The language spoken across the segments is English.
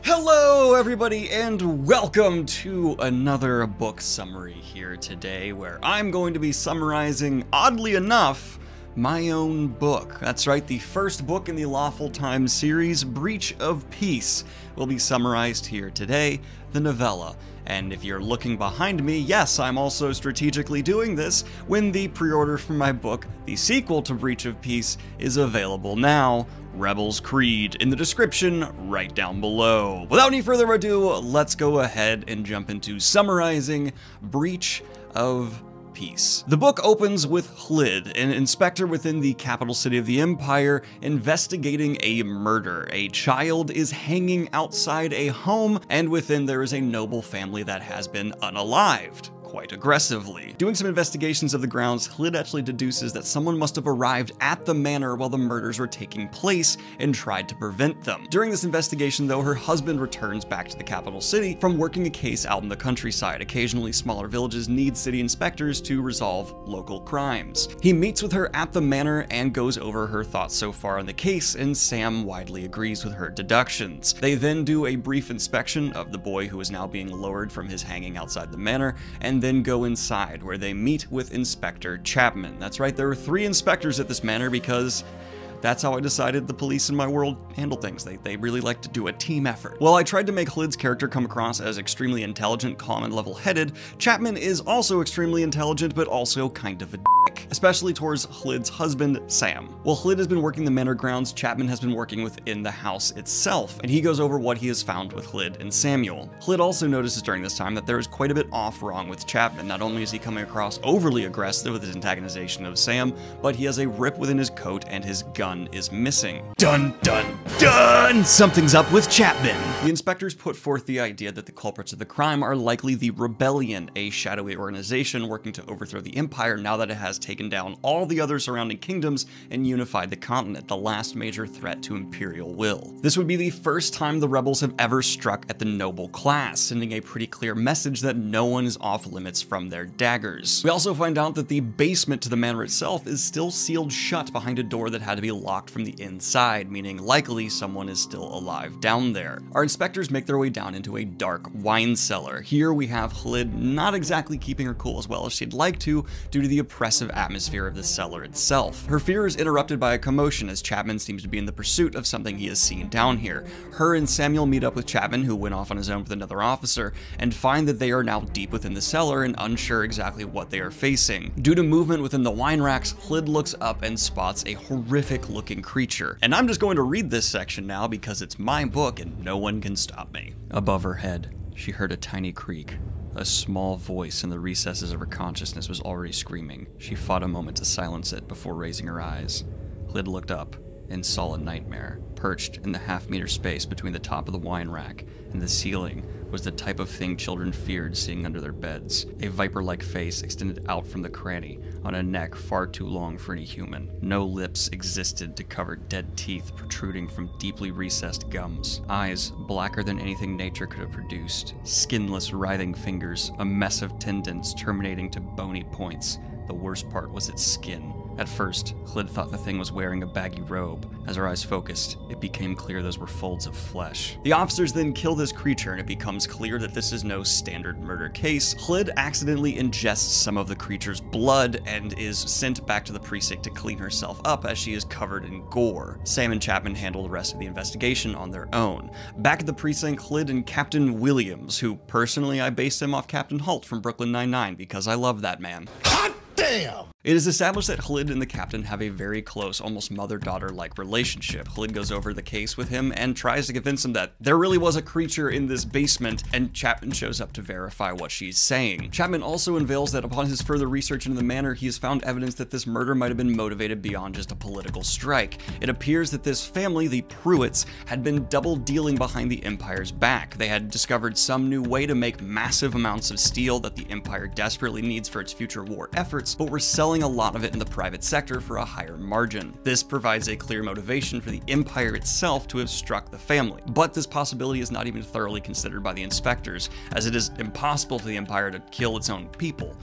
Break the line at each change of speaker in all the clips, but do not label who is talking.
Hello everybody and welcome to another book summary here today where I'm going to be summarizing, oddly enough, my own book. That's right, the first book in the Lawful Times series, Breach of Peace, will be summarized here today, the novella. And if you're looking behind me, yes, I'm also strategically doing this when the pre-order for my book, the sequel to Breach of Peace, is available now, Rebel's Creed, in the description right down below. Without any further ado, let's go ahead and jump into summarizing Breach of Peace. The book opens with Hlid, an inspector within the capital city of the Empire, investigating a murder. A child is hanging outside a home, and within there is a noble family that has been unalived. Quite aggressively. Doing some investigations of the grounds, Hlid actually deduces that someone must have arrived at the manor while the murders were taking place and tried to prevent them. During this investigation, though, her husband returns back to the capital city from working a case out in the countryside. Occasionally, smaller villages need city inspectors to resolve local crimes. He meets with her at the manor and goes over her thoughts so far on the case, and Sam widely agrees with her deductions. They then do a brief inspection of the boy who is now being lowered from his hanging outside the manor, and then go inside where they meet with Inspector Chapman. That's right, there are 3 inspectors at this manor because that's how I decided the police in my world handle things. They really like to do a team effort. While I tried to make Hlid's character come across as extremely intelligent, calm, and level-headed, Chapman is also extremely intelligent, but also kind of a dick, especially towards Hlid's husband, Sam. While Hlid has been working the manor grounds, Chapman has been working within the house itself, and he goes over what he has found with Hlid and Samuel. Hlid also notices during this time that there is quite a bit wrong with Chapman. Not only is he coming across overly aggressive with his antagonization of Sam, but he has a rip within his coat and his gun is missing. Dun dun dun! Something's up with Chapman! The inspectors put forth the idea that the culprits of the crime are likely the Rebellion, a shadowy organization working to overthrow the Empire now that it has taken down all the other surrounding kingdoms and unified the continent, the last major threat to Imperial will. This would be the first time the rebels have ever struck at the noble class, sending a pretty clear message that no one is off limits from their daggers. We also find out that the basement to the manor itself is still sealed shut behind a door that had to be locked from the inside, meaning likely someone is still alive down there. Our inspectors make their way down into a dark wine cellar. Here we have Hlid not exactly keeping her cool as well as she'd like to due to the oppressive atmosphere of the cellar itself. Her fear is interrupted by a commotion as Chapman seems to be in the pursuit of something he has seen down here. Her and Samuel meet up with Chapman, who went off on his own with another officer, and find that they are now deep within the cellar and unsure exactly what they are facing. Due to movement within the wine racks, Hlid looks up and spots a horrific looking creature. And I'm just going to read this section now because it's my book and no one can stop me. Above her head, she heard a tiny creak. A small voice in the recesses of her consciousness was already screaming. She fought a moment to silence it before raising her eyes. Hlid looked up and saw a nightmare. Perched in the half-meter space between the top of the wine rack and the ceiling was the type of thing children feared seeing under their beds. A viper-like face extended out from the cranny, on a neck far too long for any human. No lips existed to cover dead teeth protruding from deeply recessed gums. Eyes blacker than anything nature could have produced. Skinless, writhing fingers, a mess of tendons terminating to bony points. The worst part was its skin. At first, Hlid thought the thing was wearing a baggy robe. As her eyes focused, it became clear those were folds of flesh. The officers then kill this creature, and it becomes clear that this is no standard murder case. Hlid accidentally ingests some of the creature's blood and is sent back to the precinct to clean herself up as she is covered in gore. Sam and Chapman handle the rest of the investigation on their own. Back at the precinct, Hlid and Captain Williams, who personally I based him off Captain Holt from Brooklyn Nine-Nine because I love that man. Hot damn! It is established that Hlid and the captain have a very close, almost mother-daughter-like relationship. Hlid goes over the case with him and tries to convince him that there really was a creature in this basement, and Chapman shows up to verify what she's saying. Chapman also unveils that upon his further research into the manor, he has found evidence that this murder might have been motivated beyond just a political strike. It appears that this family, the Pruitts, had been double-dealing behind the Empire's back. They had discovered some new way to make massive amounts of steel that the Empire desperately needs for its future war efforts, but were selling a lot of it in the private sector for a higher margin. This provides a clear motivation for the Empire itself to have struck the family. But this possibility is not even thoroughly considered by the inspectors, as it is impossible for the Empire to kill its own people.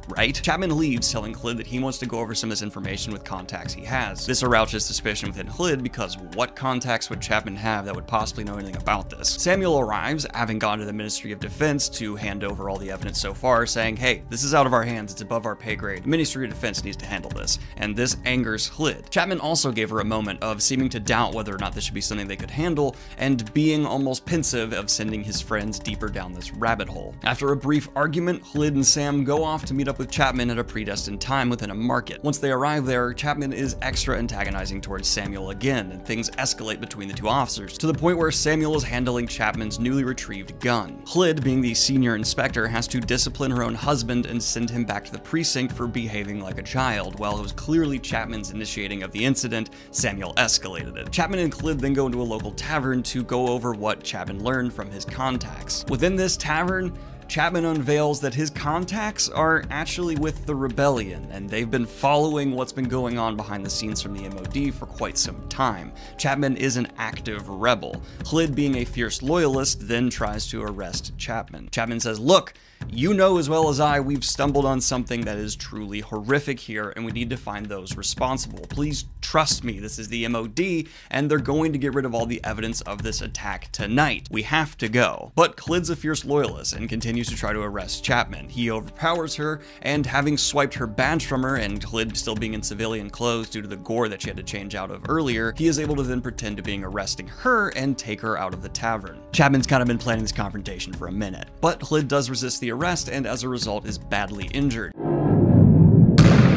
right? Chapman leaves, telling Chlyd that he wants to go over some of this information with contacts he has. This arouses suspicion within Chlyd because what contacts would Chapman have that would possibly know anything about this? Samuel arrives, having gone to the Ministry of Defense to hand over all the evidence so far, saying, hey, this is out of our hands, it's above our pay grade. The Ministry of Defense needs to handle this. And this angers Chlyd. Chapman also gave her a moment of seeming to doubt whether or not this should be something they could handle, and being almost pensive of sending his friends deeper down this rabbit hole. After a brief argument, Chlyd and Sam go off to meet up with Chapman at a predestined time within a market. Once they arrive there, Chapman is extra antagonizing towards Samuel again, and things escalate between the two officers, to the point where Samuel is handling Chapman's newly retrieved gun. Chlyd, being the senior inspector, has to discipline her own husband and send him back to the precinct for behaving like a child. While it was clearly Chapman's initiating of the incident, Samuel escalated it. Chapman and Chlyd then go into a local tavern to go over what Chapman learned from his contacts. Within this tavern, Chapman unveils that his contacts are actually with the rebellion, and they've been following what's been going on behind the scenes from the MOD for quite some time. Chapman is an active rebel. Chlyd, being a fierce loyalist, then tries to arrest Chapman. Chapman says, look, you know as well as I, we've stumbled on something that is truly horrific here, and we need to find those responsible. Please trust me, this is the MOD, and they're going to get rid of all the evidence of this attack tonight. We have to go. But Chlyd's a fierce loyalist and continues to try to arrest Chapman. He overpowers her, and having swiped her badge from her, and Chlyd still being in civilian clothes due to the gore that she had to change out of earlier, he is able to then pretend to being arresting her and take her out of the tavern. Chapman's kind of been planning this confrontation for a minute, but Chlyd does resist the arrest and as a result is badly injured.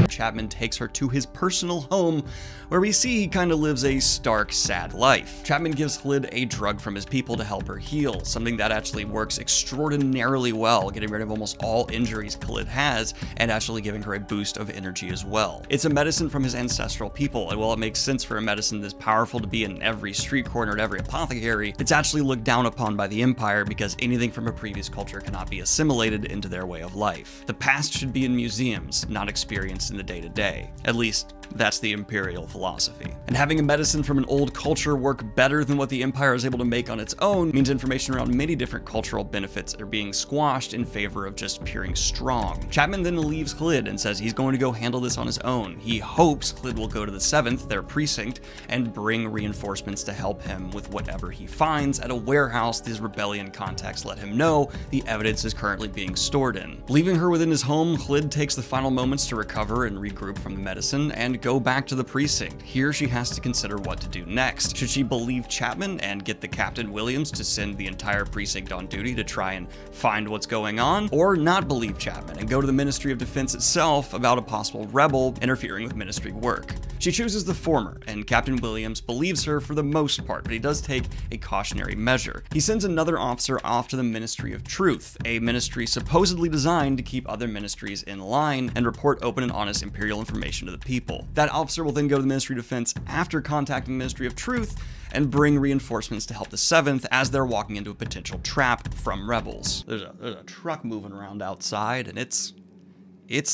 Chapman takes her to his personal home, where we see he kind of lives a stark, sad life. Chapman gives Chlyd a drug from his people to help her heal, something that actually works extraordinarily well, getting rid of almost all injuries Chlyd has, and actually giving her a boost of energy as well. It's a medicine from his ancestral people, and while it makes sense for a medicine this powerful to be in every street corner at every apothecary, it's actually looked down upon by the Empire because anything from a previous culture cannot be assimilated into their way of life. The past should be in museums, not experienced in the day-to-day. At least, that's the Imperial philosophy. And having a medicine from an old culture work better than what the Empire is able to make on its own means information around many different cultural benefits are being squashed in favor of just appearing strong. Chapman then leaves Chlyd and says he's going to go handle this on his own. He hopes Chlyd will go to the 7th, their precinct, and bring reinforcements to help him with whatever he finds at a warehouse these rebellion contacts let him know the evidence is currently being stored in. Leaving her within his home, Chlyd takes the final moments to recover and regroup from the medicine and go back to the precinct. Here she has to consider what to do next. Should she believe Chapman and get the Captain Williams to send the entire precinct on duty to try and find what's going on, or not believe Chapman and go to the Ministry of Defense itself about a possible rebel interfering with ministry work? She chooses the former, and Captain Williams believes her for the most part, but he does take a cautionary measure. He sends another officer off to the Ministry of Truth, a ministry supposedly designed to keep other ministries in line and report open and honest Imperial information to the people. That officer will then go to the Ministry of Defense after contacting the Ministry of Truth and bring reinforcements to help the 7th as they're walking into a potential trap from rebels. There's a truck moving around outside, and it's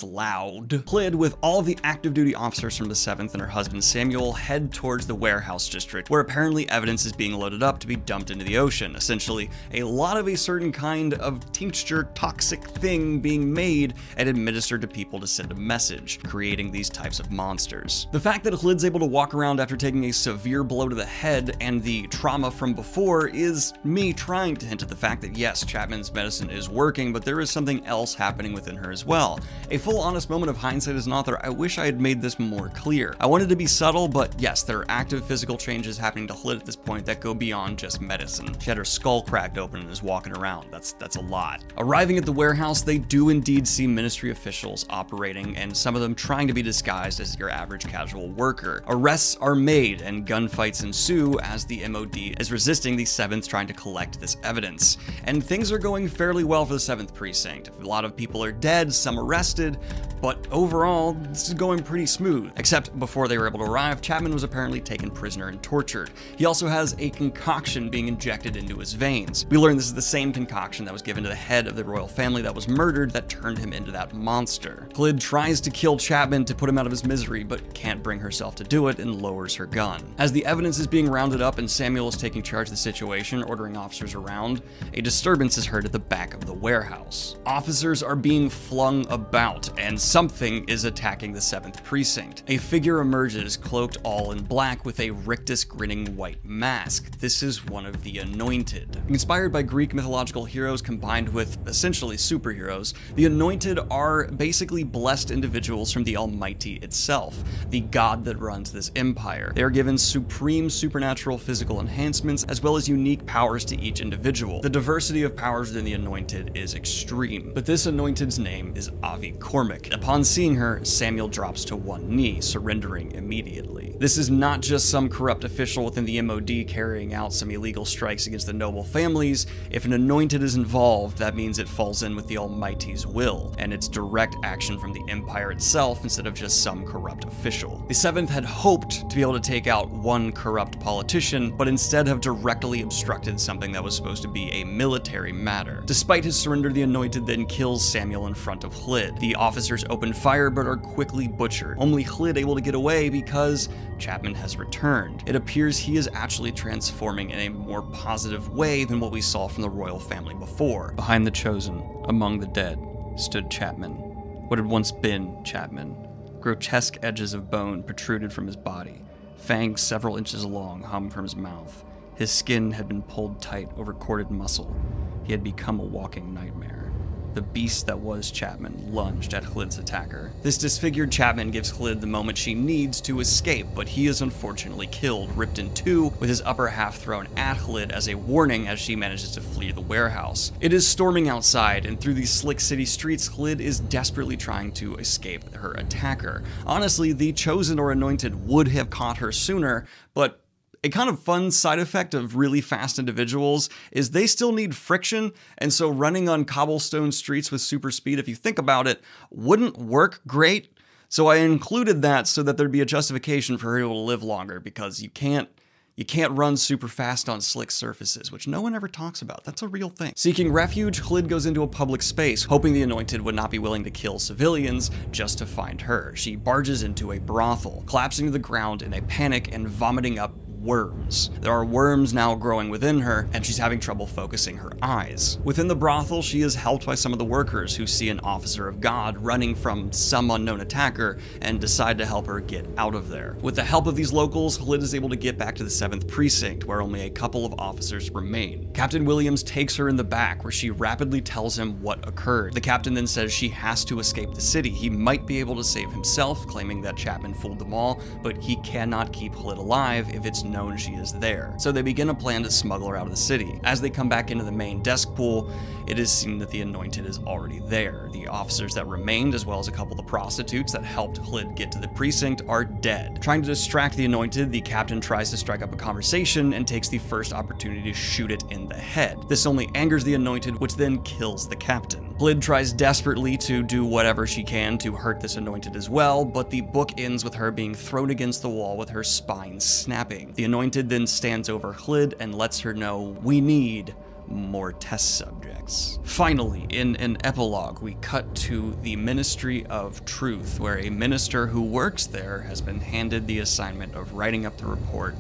loud. Chlyd, with all of the active duty officers from the 7th and her husband Samuel, head towards the warehouse district, where apparently evidence is being loaded up to be dumped into the ocean. Essentially, a lot of a certain kind of tincture toxic thing being made and administered to people to send a message, creating these types of monsters. The fact that Chlyd's able to walk around after taking a severe blow to the head and the trauma from before is me trying to hint at the fact that yes, Chapman's medicine is working, but there is something else happening within her as well. A full honest moment of hindsight as an author, I wish I had made this more clear. I wanted to be subtle, but yes, there are active physical changes happening to Chlyd at this point that go beyond just medicine. She had her skull cracked open and is walking around. That's a lot. Arriving at the warehouse, they do indeed see ministry officials operating, and some of them trying to be disguised as your average casual worker. Arrests are made and gunfights ensue as the MOD is resisting the 7th trying to collect this evidence. And things are going fairly well for the 7th precinct. A lot of people are dead, some arrested, but overall, this is going pretty smooth. Except before they were able to arrive, Chapman was apparently taken prisoner and tortured. He also has a concoction being injected into his veins. We learn this is the same concoction that was given to the head of the royal family that was murdered that turned him into that monster. Chlyd tries to kill Chapman to put him out of his misery, but can't bring herself to do it and lowers her gun. As the evidence is being rounded up and Samuel is taking charge of the situation, ordering officers around, a disturbance is heard at the back of the warehouse. Officers are being flung about out, and something is attacking the 7th Precinct. A figure emerges, cloaked all in black with a rictus grinning white mask. This is one of the Anointed. Inspired by Greek mythological heroes combined with essentially superheroes, the Anointed are basically blessed individuals from the Almighty itself, the god that runs this empire. They are given supreme supernatural physical enhancements as well as unique powers to each individual. The diversity of powers within the Anointed is extreme, but this Anointed's name is Avi Cormac. Upon seeing her, Samuel drops to one knee, surrendering immediately. This is not just some corrupt official within the MOD carrying out some illegal strikes against the noble families. If an Anointed is involved, that means it falls in with the Almighty's will, and it's direct action from the Empire itself instead of just some corrupt official. The 7th had hoped to be able to take out one corrupt politician, but instead have directly obstructed something that was supposed to be a military matter. Despite his surrender, the Anointed then kills Samuel in front of Hlid. The officers open fire but are quickly butchered, only Hlid able to get away because Chapman has returned. It appears he is actually transforming in a more positive way than what we saw from the royal family before. Behind the Chosen, among the dead, stood Chapman. What had once been Chapman. Grotesque edges of bone protruded from his body. Fangs several inches long hung from his mouth. His skin had been pulled tight over corded muscle. He had become a walking nightmare. The beast that was Chapman lunged at Hlid's attacker. This disfigured Chapman gives Hlid the moment she needs to escape, but he is unfortunately killed, ripped in two, with his upper half thrown at Hlid as a warning as she manages to flee the warehouse. It is storming outside, and through these slick city streets, Hlid is desperately trying to escape her attacker. Honestly, the Chosen or Anointed would have caught her sooner, but a kind of fun side effect of really fast individuals is they still need friction, and so running on cobblestone streets with super speed, if you think about it, wouldn't work great. So I included that so that there'd be a justification for her to live longer, because you can't run super fast on slick surfaces, which no one ever talks about. That's a real thing. Seeking refuge, Hlid goes into a public space, hoping the Anointed would not be willing to kill civilians just to find her. She barges into a brothel, collapsing to the ground in a panic and vomiting up worms. There are worms now growing within her, and she's having trouble focusing her eyes. Within the brothel, she is helped by some of the workers who see an officer of God running from some unknown attacker and decide to help her get out of there. With the help of these locals, Hlid is able to get back to the 7th Precinct, where only a couple of officers remain. Captain Williams takes her in the back, where she rapidly tells him what occurred. The captain then says she has to escape the city. He might be able to save himself, claiming that Chapman fooled them all, but he cannot keep Hlid alive if it's known she is there. So they begin a plan to smuggle her out of the city. As they come back into the main desk pool, it is seen that the Anointed is already there. The officers that remained, as well as a couple of the prostitutes that helped Hlid get to the precinct, are dead. Trying to distract the Anointed, the captain tries to strike up a conversation and takes the first opportunity to shoot it in the head. This only angers the Anointed, which then kills the captain. Hlid tries desperately to do whatever she can to hurt this Anointed as well, but the book ends with her being thrown against the wall with her spine snapping. The Anointed then stands over Hlid and lets her know, we need more test subjects. Finally, in an epilogue, we cut to the Ministry of Truth, where a minister who works there has been handed the assignment of writing up the report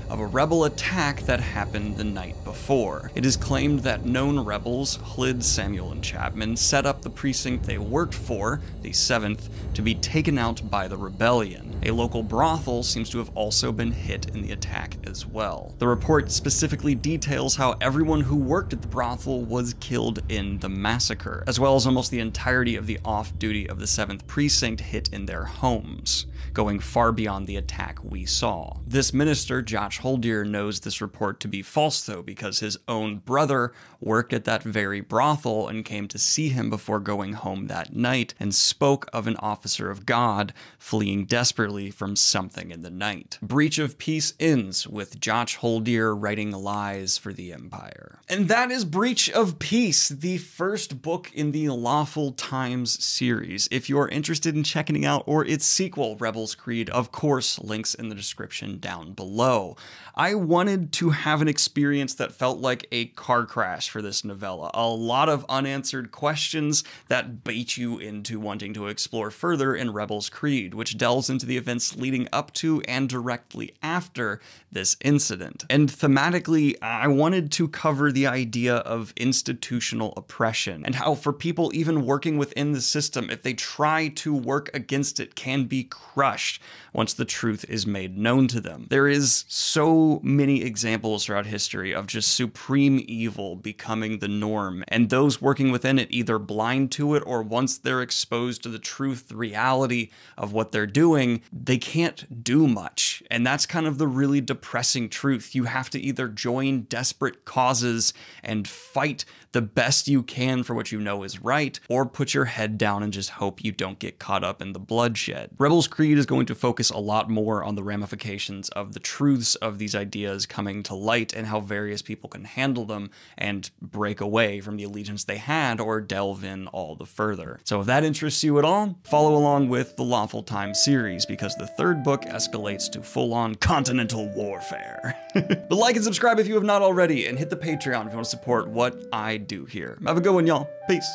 of a rebel attack that happened the night before. It is claimed that known rebels, Hlid, Samuel, and Chapman, set up the precinct they worked for, the 7th, to be taken out by the rebellion. A local brothel seems to have also been hit in the attack as well. The report specifically details how everyone who worked at the brothel was killed in the massacre, as well as almost the entirety of the off-duty of the 7th Precinct hit in their homes, going far beyond the attack we saw. This minister, Josh Holdier, knows this report to be false though, because his own brother worked at that very brothel and came to see him before going home that night and spoke of an officer of God fleeing desperately from something in the night. Breach of Peace ends with Josh Holdier writing lies for the Empire. And that is Breach of Peace, the first book in the Lawful Times series. If you're interested in checking it out, or its sequel, Rebels Creed, of course, links in the description down below. I wanted to have an experience that felt like a car crash for this novella. A lot of unanswered questions that bait you into wanting to explore further in Rebels Creed, which delves into the events leading up to and directly after this incident. And thematically, I wanted to cover the idea of institutional oppression and how for people even working within the system, if they try to work against it, can be crushed once the truth is made known to them. There is so many examples throughout history of just supreme evil becoming the norm, and those working within it either blind to it, or once they're exposed to the truth, the reality of what they're doing, they can't do much. And that's kind of the really depressing truth. You have to either join desperate causes and fight the best you can for what you know is right, or put your head down and just hope you don't get caught up in the bloodshed. Rebels Creed is going to focus a lot more on the ramifications of the truths of these ideas coming to light and how various people can handle them and break away from the allegiance they had or delve in all the further. So if that interests you at all, follow along with the Lawful Time series, because the third book escalates to full-on continental warfare. But like and subscribe if you have not already, and hit the Patreon if you want to support what I do here. Have a good one, y'all. Peace.